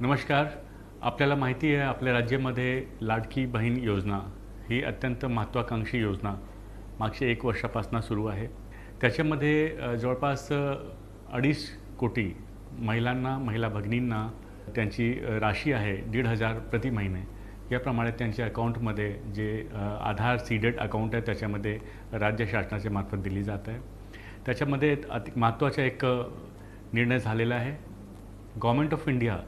नमस्कार. आपल्याला माहिती आहे आपल्या राज्यामध्ये लाडकी बहीण योजना ही अत्यंत महत्त्वाकांक्षी योजना मागच्या 1 वर्षापासून सुरू आहे. त्याच्यामध्ये जवळपास 2.5 कोटी महिलांना, महिला भगिनींना त्यांची राशी आहे 1,500 प्रति महिने. याप्रमाणे त्यांच्या अकाउंटमध्ये जे आधार सीडेड अकाउंट आहे त्याच्यामध्ये राज्य शासनाच्या मार्फत दिली जात आहे. त्याच्यामध्ये महत्त्वाचा एक निर्णय झालेला आहे. गव्हर्नमेंट ऑफ इंडिया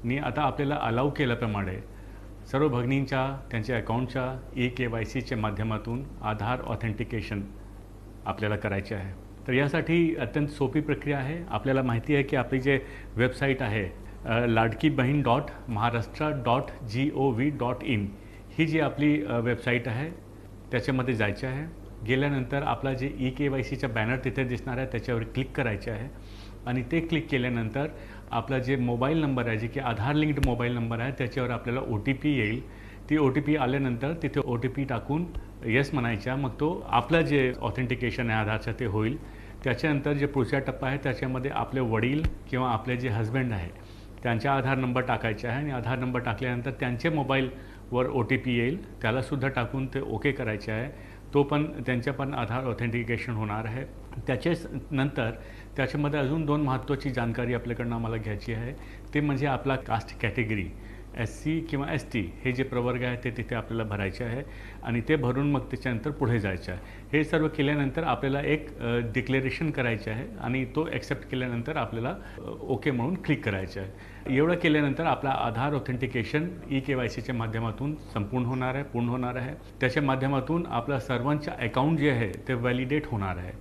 नी आता आपल्याला अलाउ केल्याप्रमाणे सर्व भगिनींच्या त्यांच्या अकाउंटच्या KYCच्या माध्यमातून आधार ऑथेंटिकेशन आपल्याला करायचे आहे. तर यासाठी अत्यंत सोपी प्रक्रिया आहे. आपल्याला माहिती आहे की आपली जे वेबसाईट आहे ladkibahin.maharashtra.gov.in ही जी आपली वेबसाईट आहे त्याच्यामध्ये जायचे आहे. गेल्यानंतर आपला जे KYCचा बॅनर तिथे दिसणार आहे त्याच्यावर क्लिक करायचे आहे आणि ते क्लिक केल्यानंतर आपला जे मोबाईल नंबर आहे जे की आधार लिंक्ड मोबाईल नंबर आहे त्याच्यावर आपल्याला OTP येईल. ती OTP आल्यानंतर तिथे OTP टाकून येस म्हणायचा. मग तो आपला जे ऑथेंटिकेशन आहे आधारचं ते होईल. त्याच्यानंतर जे पुढचा टप्पा आहे त्याच्यामध्ये आपले वडील किंवा आपले जे हस्बंड आहे त्यांचा आधार नंबर टाकायचा आहे आणि आधार नंबर टाकल्यानंतर त्यांचे मोबाईलवर OTP येईल. त्यालासुद्धा टाकून ते ओके करायचे आहे. तो पण त्यांच्या पण आधार ऑथेंटिकेशन होणार आहे. त्याच्याच नंतर त्याच्यामध्ये अजून 2 महत्त्वाची जानकारी आपल्याकडनं आम्हाला घ्यायची आहे. ते म्हणजे आपला कास्ट कॅटेगरी SC किंवा ST हे जे प्रवर्ग आहे ते तिथे आपल्याला भरायचे आहे आणि ते भरून मग त्याच्यानंतर पुढे जायचं आहे. हे सर्व केल्यानंतर आपल्याला एक डिक्लेरेशन करायचे आहे आणि तो ॲक्सेप्ट केल्यानंतर आपल्याला ओके म्हणून क्लिक करायचं आहे. एवढं केल्यानंतर आपला आधार ऑथेंटिकेशन KYCच्या माध्यमातून पूर्ण होणार आहे. त्याच्या माध्यमातून आपल्या सर्वांच्या अकाउंट जे आहे ते व्हॅलिडेट होणार आहे.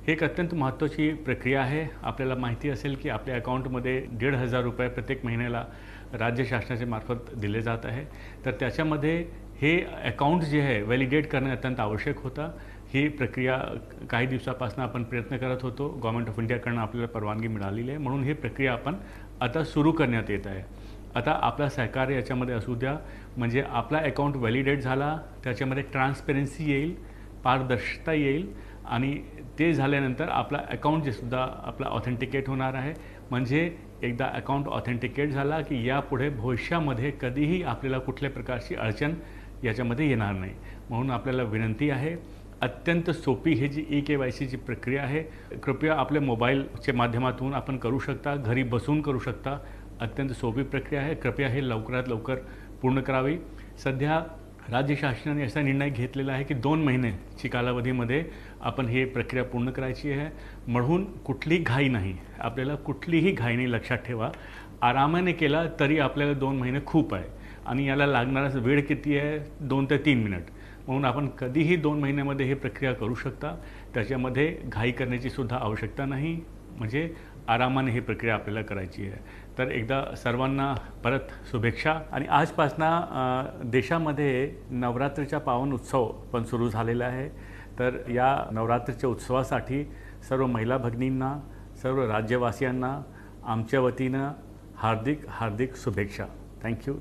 हे एक अत्यंत महत्त्वाची प्रक्रिया आहे. आपल्याला माहिती असेल की आपल्या अकाउंटमध्ये 1,500 रुपये प्रत्येक महिन्याला राज्य शासनाच्या मार्फत दिले जात आहे. तर त्याच्यामध्ये हे अकाउंट जे आहे व्हॅलिडेट करणे अत्यंत आवश्यक होतं. ही प्रक्रिया काही दिवसापासून आपण प्रयत्न करत होतो. गव्हर्नमेंट ऑफ इंडियाकडून आपल्याला परवानगी मिळालेली आहे म्हणून ही प्रक्रिया आपण आता सुरू करण्यात येत आहे. आता आपला सहकार्य याच्यामध्ये असू द्या म्हणजे आपला अकाउंट व्हॅलिडेट झाला त्याच्यामध्ये ट्रान्सपरन्सी येईल, पारदर्शकता येईल आणि ते झाल्यानंतर आपला अकाउंट जे सुद्धा आपला ऑथेंटिकेट होणार आहे. म्हणजे एकदा अकाउंट ऑथेंटिकेट झाला की यापुढे भविष्यामध्ये कधीही आपल्याला कुठल्या प्रकारची अडचण याच्यामध्ये येणार नाही. म्हणून आपल्याला विनंती आहे, अत्यंत सोपी ही जी KYCची प्रक्रिया आहे कृपया आपल्या मोबाईलच्या माध्यमातून आपण करू शकता, घरी बसून करू शकता. अत्यंत सोपी प्रक्रिया आहे. कृपया हे लवकरात लवकर पूर्ण करावी. सध्या राज्य शासनाने असा निर्णय घेतलेला आहे की 2 महिन्याची कालावधीमध्ये आपण ही प्रक्रिया पूर्ण करायची आहे. म्हणून कुठलीही घाई नाही. आपल्याला कुठलीही घाई नाही. लक्षात ठेवा, आरामाने केला तरी आपल्याला 2 महिने खूप आहे आणि याला लागणारा वेळ किती आहे 2 ते 3 मिनिट. म्हणून आपण कधीही 2 महिन्यामध्ये ही प्रक्रिया करू शकता. त्याच्यामध्ये घाई करण्याची सुद्धा आवश्यकता नाही. म्हणजे आरामाने ही प्रक्रिया आपल्याला करायची आहे. तर एकदा सर्वांना परत शुभेच्छा. आणि आजपासून देशामध्ये नवरात्रीचा पावन उत्सव पण सुरू झालेला आहे. तर या नवरात्रीच्या उत्सवासाठी सर्व महिला भगिनींना, सर्व राज्यवासियांना आमच्या वतीनं हार्दिक शुभेच्छा. थँक्यू.